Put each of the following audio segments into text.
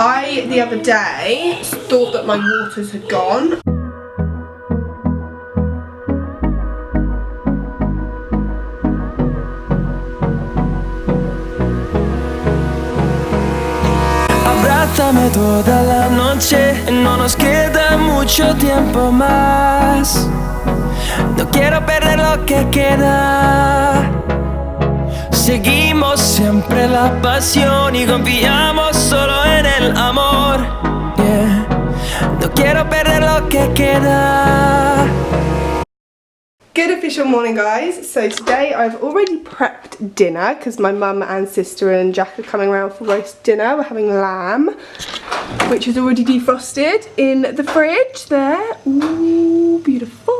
I, the other day, thought that my waters had gone. Abrázame toda la noche, no nos queda mucho tiempo más. No quiero perder lo que queda. Seguimos siempre la pasión y confiamos solo en el amor. Yeah. No quiero perder lo que queda. Good official morning, guys. So today I've already prepped dinner because my mum and sister and Jack are coming around for roast dinner. We're having lamb, which is already defrosted in the fridge there. Ooh, beautiful.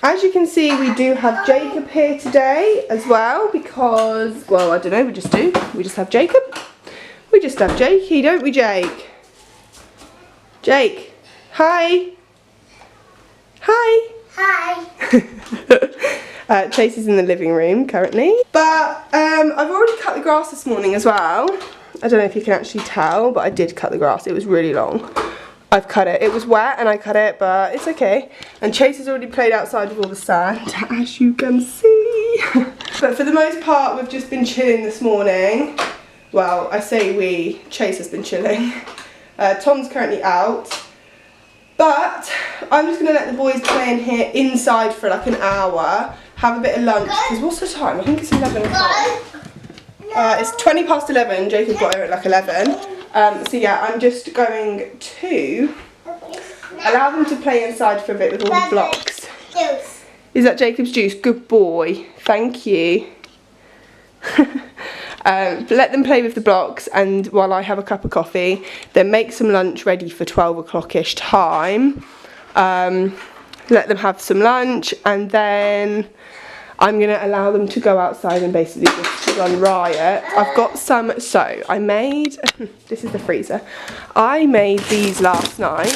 As you can see, we do have Jacob here today as well because, well, I don't know, we just do. We just have Jacob. We just have Jakey, don't we, Jake? Jake, hi. Hi. Hi. Chase is in the living room currently. But I've already cut the grass this morning as well. I don't know if you can actually tell, but I did cut the grass. It was really long. I've cut it. It was wet and I cut it, but it's okay. And Chase has already played outside with all the sand, as you can see. But for the most part, we've just been chilling this morning. Well, I say we. Chase has been chilling. Tom's currently out. But I'm just going to let the boys play in here inside for like an hour, have a bit of lunch, because what's the time? I think it's 11 o'clock. It's 20 past 11, Jacob got here at like 11. So yeah, I'm just going to allow them to play inside for a bit with all the blocks. Is that Jacob's juice? Good boy, thank you. Let them play with the blocks, and while I have a cup of coffee, then make some lunch ready for 12 o'clock-ish time. Let them have some lunch, and then I'm going to allow them to go outside and basically just run riot. I've got some, so I made, this is the freezer. I made these last night,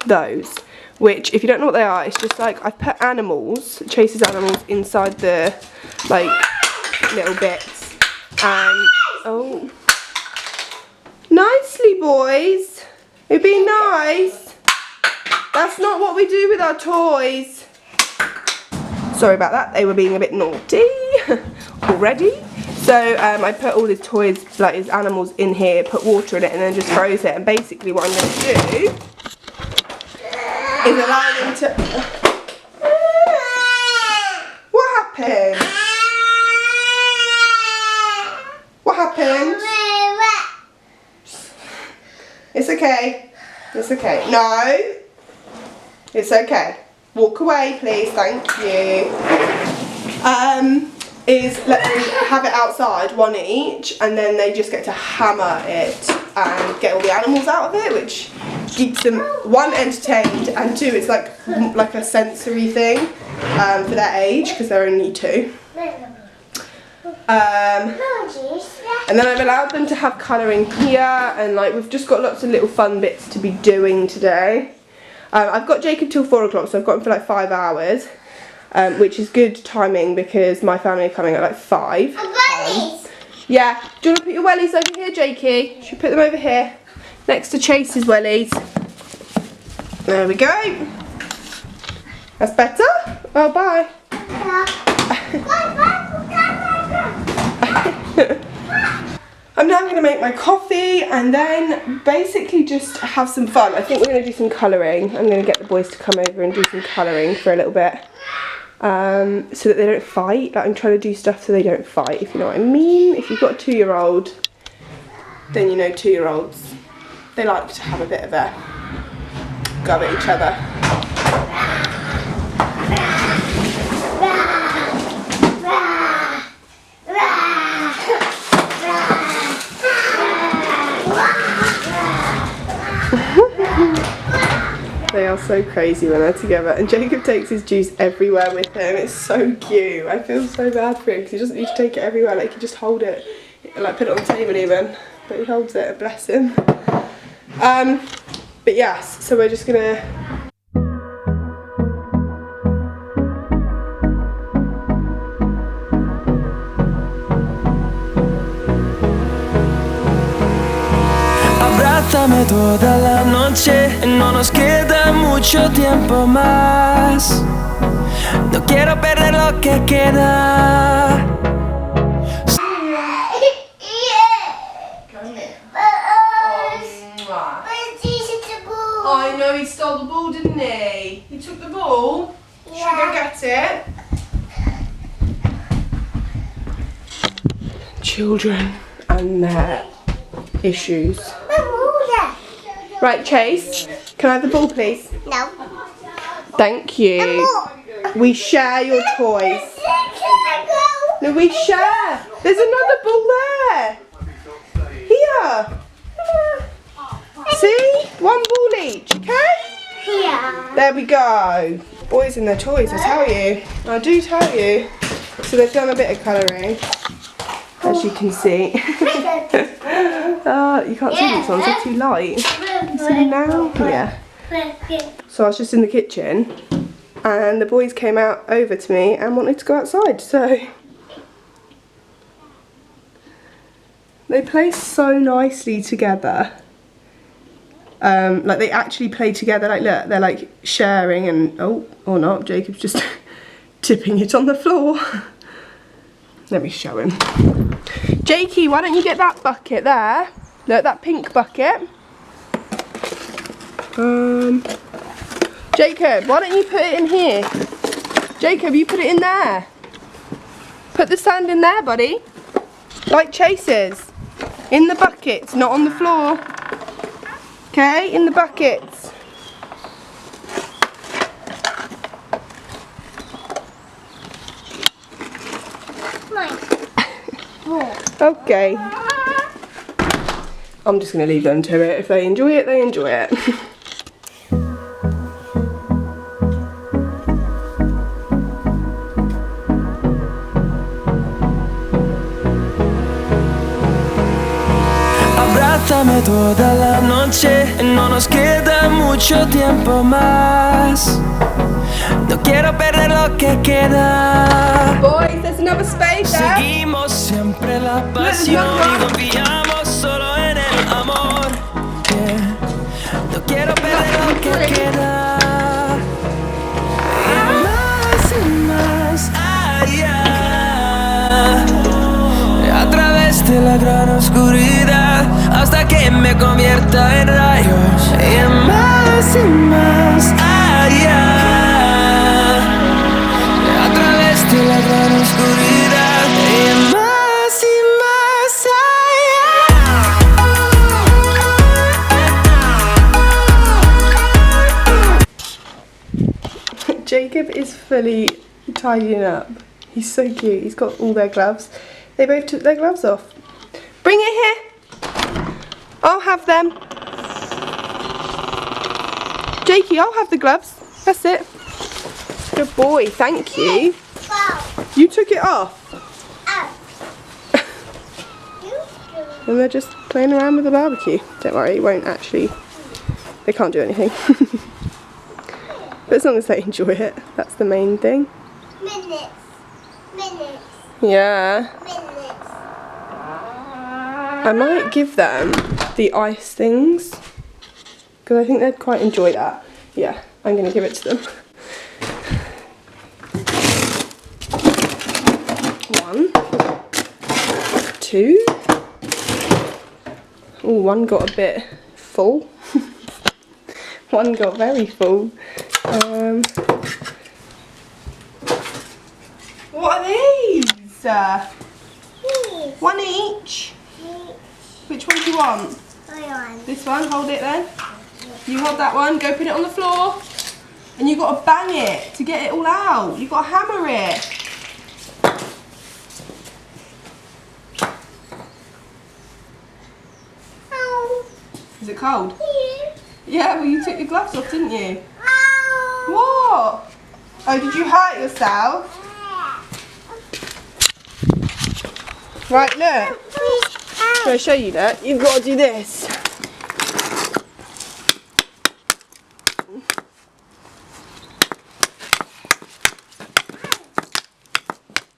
those, which if you don't know what they are, it's just like I've put animals, Chase's animals, inside the, like, little bits, and oh, nicely boys, it'd be nice. That's not what we do with our toys. Sorry about that, they were being a bit naughty already. So I put all his toys, like his animals, in here, put water in it, and then just froze it. And basically what I'm going to do is allow them to, what happened? What happened? It's okay. It's okay. No. It's okay. Walk away, please. Thank you. Is let them have it outside, one each, and then they just get to hammer it and get all the animals out of it, which keeps them, one, entertained, and two, it's like a sensory thing for their age, because they're only 2. And then I've allowed them to have colouring here, and like we've just got lots of little fun bits to be doing today. I've got Jacob till 4 o'clock, so I've got him for like 5 hours, which is good timing because my family are coming at like 5. Yeah, do you want to put your wellies over here, Jakey? Should we put them over here next to Chase's wellies? There we go. That's better? Oh, bye. I'm now going to make my coffee and then basically just have some fun. I think we're going to do some colouring. I'm going to get the boys to come over and do some colouring for a little bit, so that they don't fight. Like, I'm trying to do stuff so they don't fight, if you know what I mean. If you've got a 2-year-old, then you know 2-year-olds, they like to have a bit of a go at each other. They are so crazy when they're together, and Jacob takes his juice everywhere with him. It's so cute. I feel so bad for him because he doesn't need to take it everywhere. Like, he just hold it, like put it on the table even, but he holds it. Bless him. But yes, so we're just gonna Abrázame toda la noche, no nos queda mucho tiempo más. No quiero perder lo que queda. I know he stole the ball, didn't he? He took the ball. Yeah. Should we go get it? Children and their issues. Right, Chase, can I have the ball, please? No. Thank you. We share your toys. No, we share. There's another ball there. Here. See? One ball each, okay? Yeah. There we go. Boys and their toys, I tell you. I do tell you. So they've done a bit of colouring, as you can see. You can't see these ones, they're too light. Can you see them now? Yeah. So I was just in the kitchen and the boys came out over to me and wanted to go outside, so they play so nicely together. Like they actually play together, like look, they're like sharing and, oh, or not, Jacob's just tipping it on the floor. Let me show him. Jakey, why don't you get that bucket there? Look, that pink bucket. Jacob, why don't you put it in here? Jacob, you put it in there. Put the sand in there, buddy. Like Chase's. In the buckets, not on the floor. Okay, in the buckets. Okay. I'm just going to leave them to it. If they enjoy it, they enjoy it. Abrázame toda la noche, no nos queda mucho tiempo más. No quiero perder lo que queda. Boys, there's another space there. Seguimos siempre la pasión y confiamos solo en el amor. Yeah. No quiero perder lo que queda. Y más allá. A través de la gran oscuridad hasta que me convierta en rayos. Y más allá. A través de la gran oscuridad y más allá. Jacob is fully tidying up. He's so cute. He's got all their gloves. They both took their gloves off. Bring it here. I'll have them. Jakey, I'll have the gloves. That's it. Good boy, thank you. You took it off. And they're just playing around with the barbecue. Don't worry, it won't actually, they can't do anything. But as long as they enjoy it, that's the main thing. Minutes. Yeah. I might give them the ice things because I think they'd quite enjoy that. Yeah, I'm going to give it to them. 1, 2. Oh, one got a bit full. One got very full. What are these? One each. Which one do you want? This one, hold it then. You hold that one, go put it on the floor. And you've got to bang it to get it all out. You've got to hammer it. Is it cold? Yeah, well you took your gloves off, didn't you? What? Oh, did you hurt yourself? Right, look. I'm going to show you that. You've got to do this.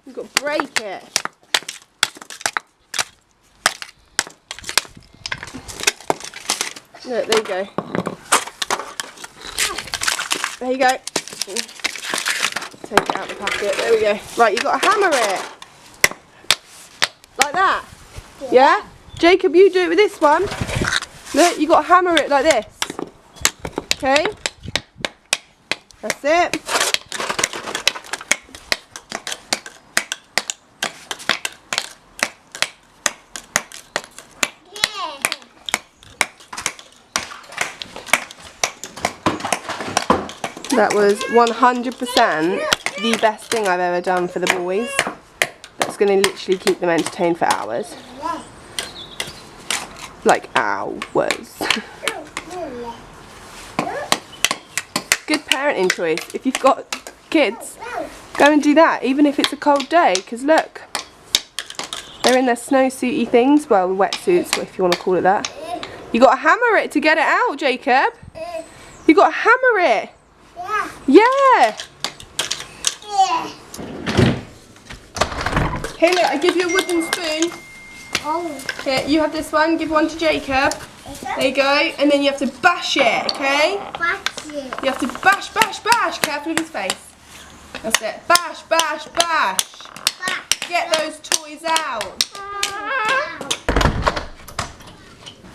You've got to break it. Look, there you go. There you go. Take it out of the packet. There we go. Right, you've got to hammer it. Like that. Yeah? Jacob, you do it with this one. Look, you've got to hammer it like this. Okay? That's it. That was 100% the best thing I've ever done for the boys. That's going to literally keep them entertained for hours. Like hours. Good parenting choice. If you've got kids, go and do that, even if it's a cold day, because look, they're in their snowsuity things, well, wetsuits, if you want to call it that. You got to hammer it to get it out, Jacob. You got to hammer it. Yeah. Here, look, I give you a wooden spoon. Here, you have this one. Give one to Jacob. There you go. And then you have to bash it, okay? You have to bash, bash, bash. Careful of his face. That's it. Bash, bash, bash. Get those toys out.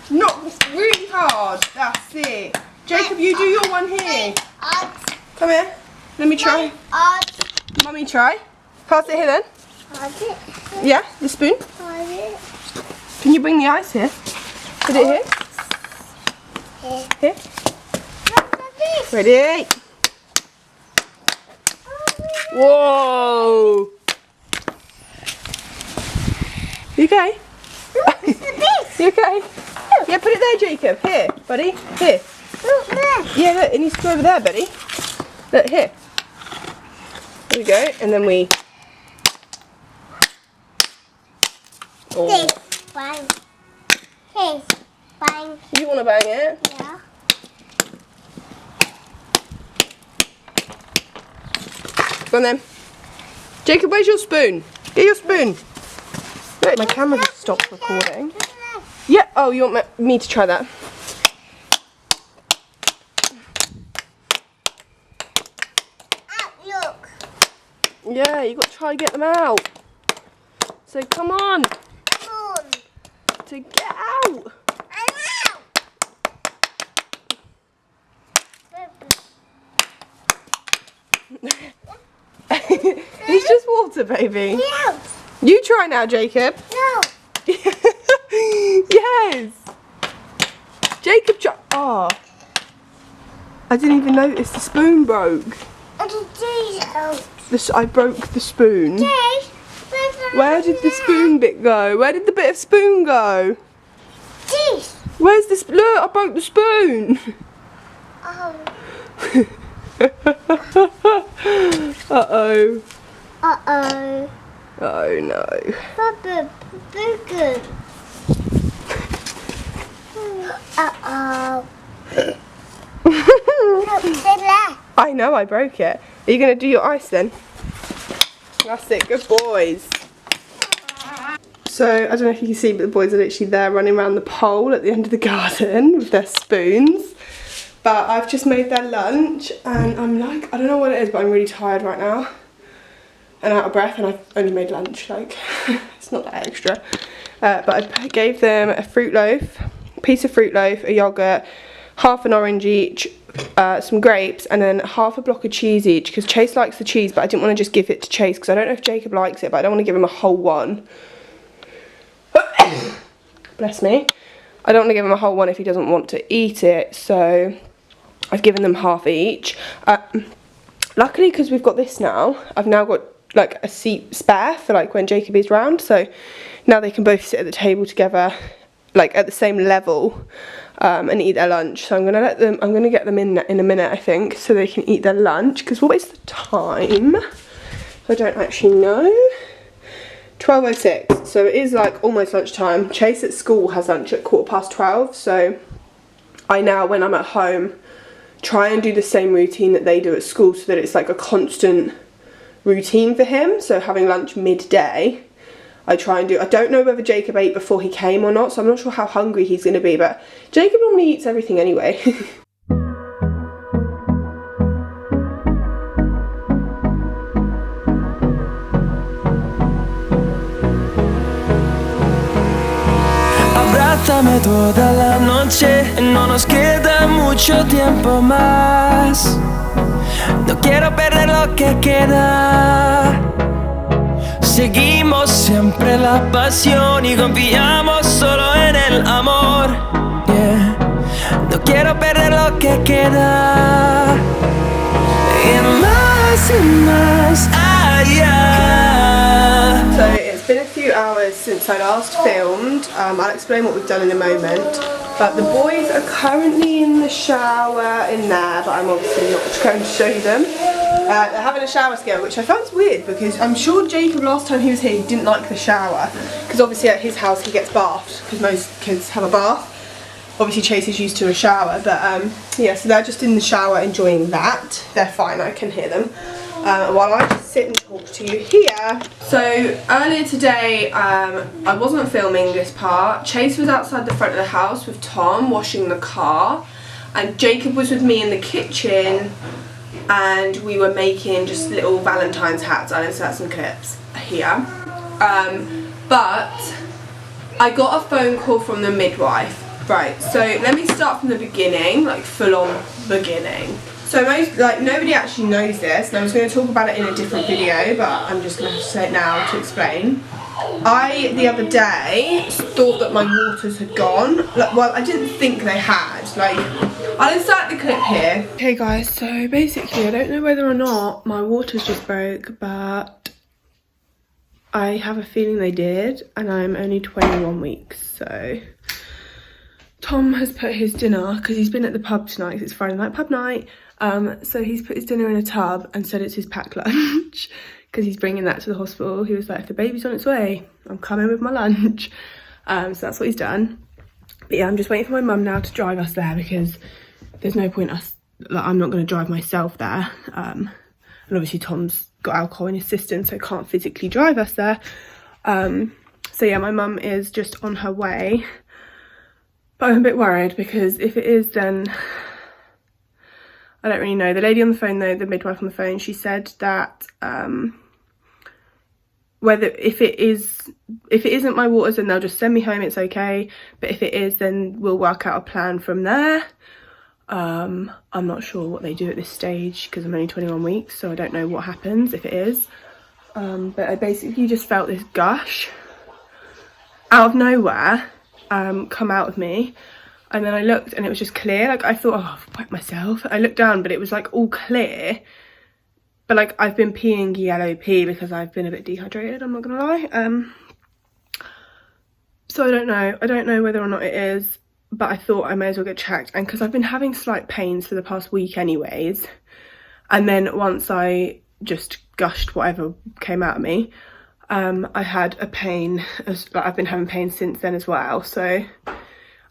Not really hard. That's it. Jacob, you do your one here. Come here. Let me try. Mummy, try. Pass it here then. Yeah, the spoon. Can you bring the ice here? Put it here. Here. Ready? Whoa! You okay? You okay? Yeah, put it there, Jacob. Here, buddy. Here. Yeah, look, it needs to go over there, buddy. Look, here. There we go, and then we... Oh. Bang. You want to bang it? Yeah. Go on then. Jacob, where's your spoon? Get your spoon. Look, my camera just stopped recording. Yeah, oh, you want me to try that? Look. Yeah, you got to try and get them out. So come on. To get out. It's just water, baby. No. You try now, Jacob. No. Yes. Jacob, oh. I didn't even notice the spoon broke. I broke the spoon. Where did the spoon bit go? Where did the bit of spoon go? Where's this? Look, I broke the spoon. Uh-oh. Uh-oh. Oh no. Uh-oh. I know, I broke it. Are you going to do your ice then? That's it, good boys. So, I don't know if you can see, but the boys are literally there running around the pole at the end of the garden with their spoons. But I've just made their lunch and I'm like, I don't know what it is, but I'm really tired right now. And out of breath, and I've only made lunch, like, it's not that extra. But I gave them a fruit loaf, a piece of fruit loaf, a yogurt, half an orange each, some grapes, and then half a block of cheese each, because Chase likes the cheese, but I didn't want to just give it to Chase, because I don't know if Jacob likes it, but I don't want to give him a whole one. Bless me. I don't want to give him a whole one if he doesn't want to eat it, so I've given them half each. Luckily, because we've got this now, I've now got like a seat spare for like when Jacob is round, so now they can both sit at the table together, like at the same level, and eat their lunch. So I'm gonna get them in a minute, I think, so they can eat their lunch, because what is the time? I don't actually know. 12:06, so it is like almost lunchtime. Chase at school has lunch at 12:15, so I now, when I'm at home, try and do the same routine that they do at school, so that it's like a constant routine for him. So having lunch midday, I try and do. I don't know whether Jacob ate before he came or not, so I'm not sure how hungry he's going to be, but Jacob normally eats everything anyway. Abrázame toda la noche, no nos queda mucho tiempo más. No quiero perder lo que queda. Seguimos siempre la pasión y confiamos solo en el amor. Yeah. No quiero perder lo que queda. Y más allá. So it's been a few hours since I last filmed. I'll explain what we've done in a moment. But the boys are currently in the shower in there, but I'm obviously not going to show you them. They're having a shower scale, which I found weird because I'm sure Jacob last time he was here he didn't like the shower, because obviously at his house he gets bathed because most kids have a bath. Obviously Chase is used to a shower, but yeah, so they're just in the shower enjoying that. They're fine, I can hear them. While I just sit and talk to you here. So earlier today I wasn't filming this part. Chase was outside the front of the house with Tom washing the car, and Jacob was with me in the kitchen, and we were making just little Valentine's hats. I'll insert some clips here. But I got a phone call from the midwife. Right, so let me start from the beginning, like full on beginning. So nobody actually knows this, and I was going to talk about it in a different video, but I'm just going to say it now to explain. I, the other day, thought that my waters had gone. Well, I didn't think they had. I'll insert the clip here. Okay guys, so basically I don't know whether or not my waters just broke, but I have a feeling they did, and I'm only 21 weeks, so... Tom has put his dinner, because he's been at the pub tonight, because it's Friday night pub night, so he's put his dinner in a tub and said it's his packed lunch, because he's bringing that to the hospital. He was like, if the baby's on its way, I'm coming with my lunch. So that's what he's done. But yeah, I'm just waiting for my mum now to drive us there, because there's no point I'm not going to drive myself there. And obviously Tom's got alcohol in his system, so can't physically drive us there. So yeah, my mum is just on her way. But I'm a bit worried, because if it is, then I don't really know. The lady on the phone though, the midwife on the phone, she said that if it isn't my waters, then they'll just send me home, it's okay. But if it is, then we'll work out a plan from there. I'm not sure what they do at this stage, because I'm only 21 weeks, so I don't know what happens if it is. But I basically just felt this gush out of nowhere come out of me, and then I looked and it was just clear. Like, I thought, oh, I've wet myself. I looked down, but it was like all clear, but like I've been peeing yellow pee because I've been a bit dehydrated, I'm not gonna lie. So I don't know whether or not it is, but I thought I may as well get checked. And because I've been having slight pains for the past week anyways, and then once I just gushed whatever came out of me, I had a pain, I've been having pain since then as well, so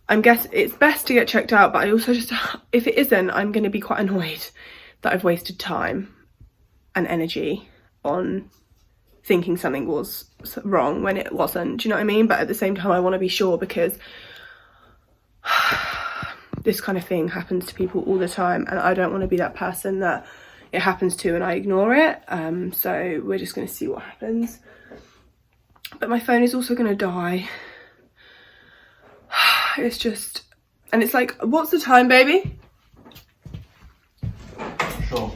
I'm guessing it's best to get checked out. But I also just, if it isn't, I'm going to be quite annoyed that I've wasted time and energy on thinking something was wrong when it wasn't, do you know what I mean? But at the same time I want to be sure, because this kind of thing happens to people all the time, and I don't want to be that person that it happens to and I ignore it. So we're just going to see what happens. But my phone is also going to die. It's just... And it's like, what's the time, baby? Sure.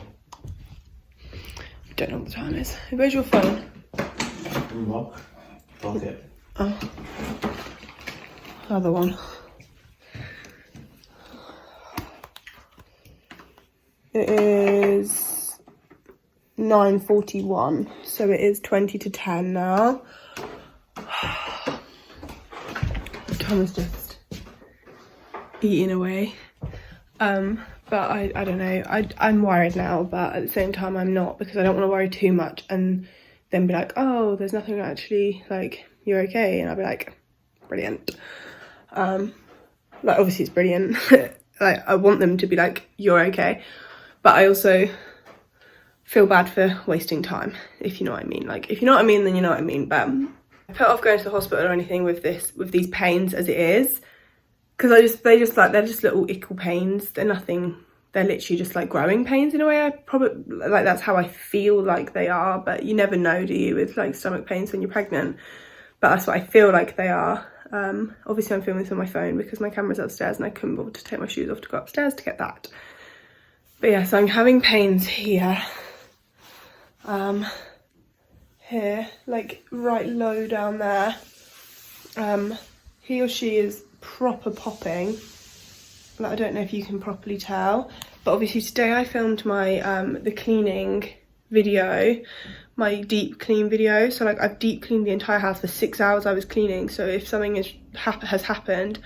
I don't know what the time is. Where's your phone? In the pocket. Oh. Other one. It is 9:41, so it is 20 to 10 now. Tom is just eating away. But I don't know. I'm worried now, but at the same time I'm not, because I don't want to worry too much and then be like, oh, there's nothing actually, like, you're okay, and I'll be like, brilliant. Like, obviously it's brilliant. Like, I want them to be like, you're okay, but I also feel bad for wasting time, if you know what I mean. Like, if you know what I mean, then you know what I mean. But put off going to the hospital or anything with these pains as it is, because they're just little ickle pains. They're nothing. They're literally just like growing pains in a way. I probably, like, that's how I feel like they are, but you never know, do you, with like stomach pains when you're pregnant? But that's what I feel like they are. Obviously I'm filming this on my phone because my camera's upstairs and I couldn't bother to take my shoes off to go upstairs to get that. But yeah, so I'm having pains here. Here, like right low down there. He or she is proper popping. Like, I don't know if you can properly tell, but obviously today I filmed my the cleaning video, my deep clean video. So like I've deep cleaned the entire house for 6 hours. I was cleaning, so if something has happened,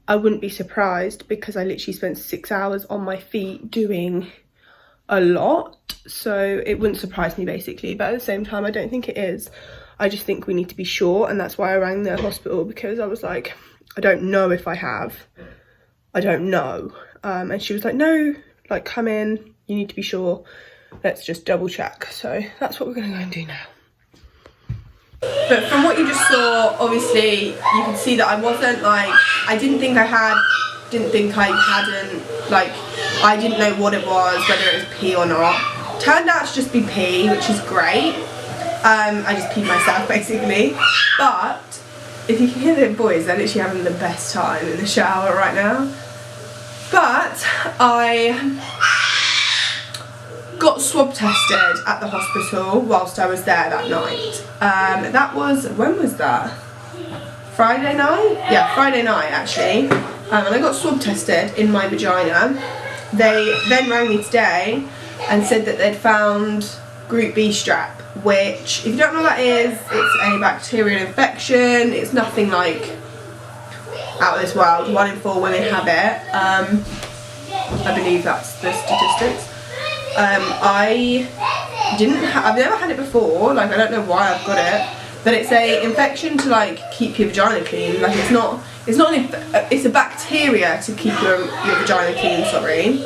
I wouldn't be surprised, because I literally spent 6 hours on my feet doing a lot. So it wouldn't surprise me basically, but at the same time I don't think it is. I just think we need to be sure, and that's why I rang the hospital, because I was like, I don't know if I have. I don't know. And she was like, no, like, come in, you need to be sure, let's just double check. So that's what we're gonna go and do now. But from what you just saw, obviously you can see that I wasn't like, I didn't think I hadn't, like, I didn't know what it was, whether it was pee or not. Turned out to just be pee, which is great. I just peed myself basically. But if you can hear the boys, they're literally having the best time in the shower right now. But I got swab tested at the hospital whilst I was there that night. That was, when was that? Friday night? Yeah, Friday night actually. And I got swab tested in my vagina. They then rang me today and said that they'd found group B strep, which, if you don't know what that is, it's a bacterial infection. It's nothing like out of this world. 1 in 4 women have it. I believe that's the statistics. I've never had it before, like I don't know why I've got it, but it's a infection to like keep your vagina clean. Like it's a bacteria to keep your vagina clean, sorry,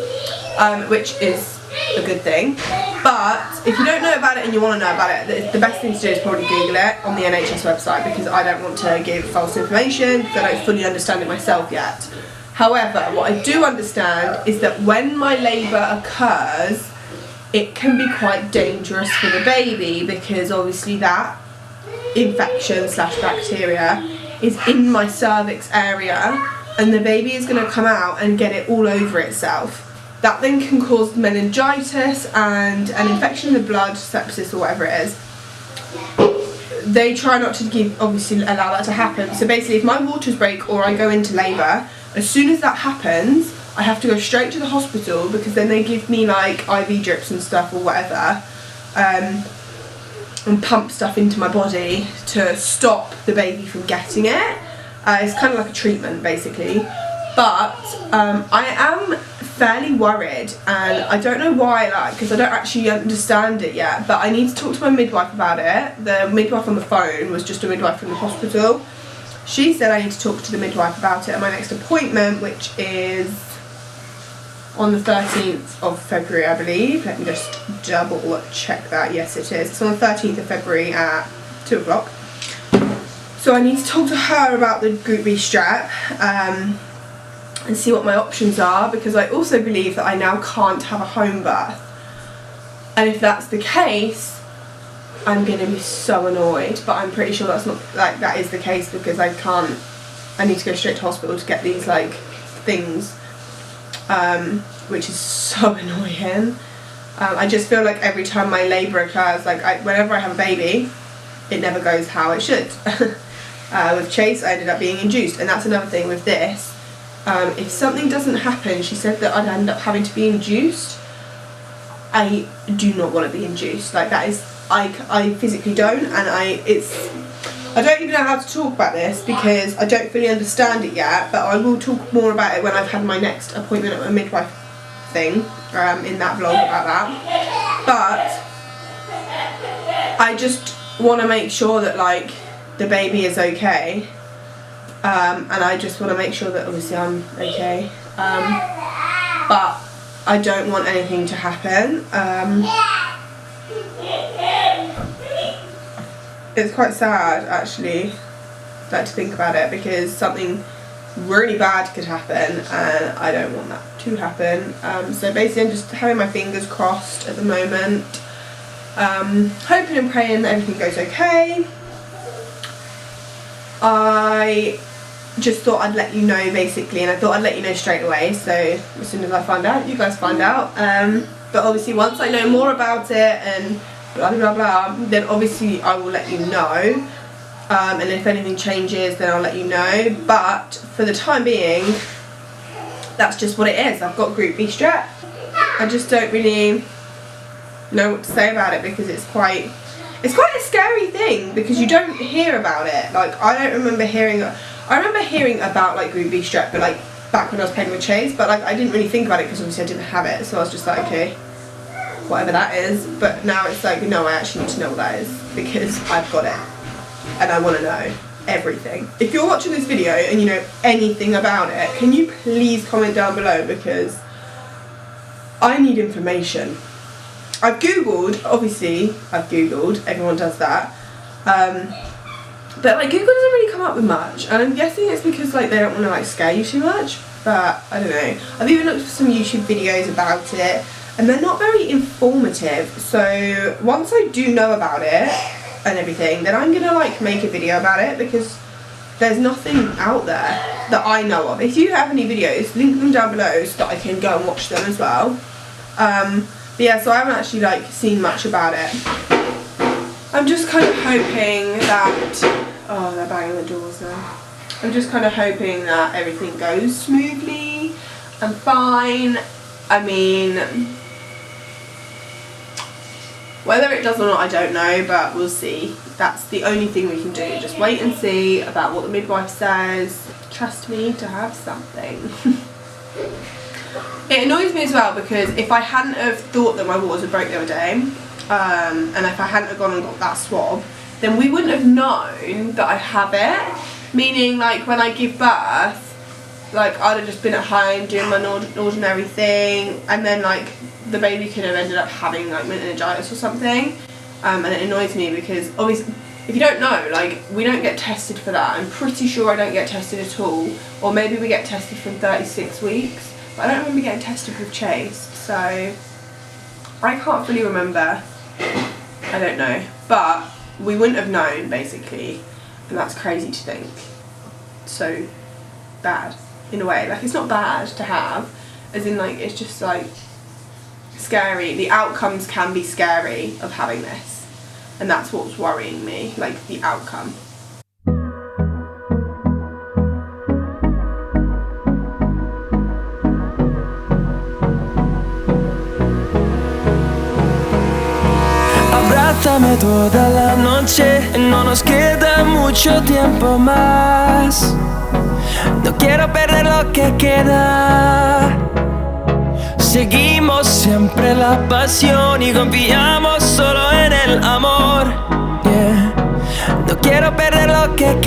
which is a good thing. But if you don't know about it and you want to know about it, the best thing to do is probably Google it on the NHS website, because I don't want to give false information because I don't fully understand it myself yet. However, what I do understand is that when my labour occurs, it can be quite dangerous for the baby, because obviously that infection / bacteria is in my cervix area, and the baby is going to come out and get it all over itself. That then can cause meningitis and an infection in the blood, sepsis or whatever it is. They try not to obviously allow that to happen. So basically if my waters break or I go into labour, as soon as that happens, I have to go straight to the hospital, because then they give me like IV drips and stuff or whatever, and pump stuff into my body to stop the baby from getting it. It's kind of like a treatment basically. But I am fairly worried, and I don't know why, like, because I don't actually understand it yet, but I need to talk to my midwife about it. The midwife on the phone was just a midwife from the hospital. She said I need to talk to the midwife about it at my next appointment, which is on the 13th of February, I believe. Let me just double check that. Yes, it is. It's on the 13th of February at 2 o'clock. So I need to talk to her about the group B strep, and see what my options are, because I also believe that I now can't have a home birth. And if that's the case, I'm going to be so annoyed, but I'm pretty sure that's not, like, that is the case, because I need to go straight to hospital to get these like things, which is so annoying. I just feel like every time my labour occurs, like whenever I have a baby, it never goes how it should. With Chase, I ended up being induced, and that's another thing with this. If something doesn't happen, she said that I'd end up having to be induced. I do not want to be induced. Like, that is, I physically don't, and I don't even know how to talk about this because I don't fully understand it yet, but I will talk more about it when I've had my next appointment at a midwife thing, in that vlog about that. But I just want to make sure that, like, the baby is okay. And I just want to make sure that obviously I'm okay, but I don't want anything to happen. it's quite sad actually, like, to think about it, because something really bad could happen and I don't want that to happen. So basically I'm just having my fingers crossed at the moment, hoping and praying that everything goes okay. I just thought I'd let you know basically, and I thought I'd let you know straight away, so as soon as I find out, you guys find out. But obviously once I know more about it and blah blah blah, then obviously I will let you know. And if anything changes, then I'll let you know. But for the time being, that's just what it is. I've got group B strep. I just don't really know what to say about it, because it's quite a scary thing, because you don't hear about it. Like, I remember hearing about like group B strep, but like back when I was pregnant with Chase, but like I didn't really think about it because obviously I didn't have it, so I was just like, okay, whatever that is. But now it's like, no, I actually need to know what that is, because I've got it and I want to know everything. If you're watching this video and you know anything about it, can you please comment down below, because I need information. I've googled, obviously I've googled, everyone does that, but like Google doesn't really come up with much, and I'm guessing it's because like they don't want to like scare you too much, but I don't know. I've even looked for some YouTube videos about it and they're not very informative, so once I do know about it and everything, then I'm gonna like make a video about it, because there's nothing out there that I know of. If you have any videos, link them down below so that I can go and watch them as well. But yeah, so I haven't actually like seen much about it. I'm just kind of hoping that, oh, they're banging the doors now. I'm just kind of hoping that everything goes smoothly and fine. I mean, whether it does or not, I don't know, but we'll see. That's the only thing we can do. Just wait and see about what the midwife says. Trust me to have something. It annoys me as well, because if I hadn't have thought that my waters would break the other day, and if I hadn't have gone and got that swab, then we wouldn't have known that I have it. Meaning, like, when I give birth, like, I'd have just been at home doing my ordinary thing, and then like the baby could have ended up having like meningitis or something. And it annoys me because obviously, if you don't know, like, we don't get tested for that. I'm pretty sure I don't get tested at all, or maybe we get tested from 36 weeks. But I don't remember getting tested with Chase, so I can't fully remember. I don't know, but we wouldn't have known basically, and that's crazy to think. So bad in a way. Like, it's not bad to have, as in like, it's just like scary. The outcomes can be scary of having this, and that's what's worrying me, like the outcome. Abrázame toda la noche, no nos queda mucho tiempo más. No quiero perder lo que queda. Seguimos siempre la pasión y confiamos solo en el amor. Yeah. No quiero perder lo que queda.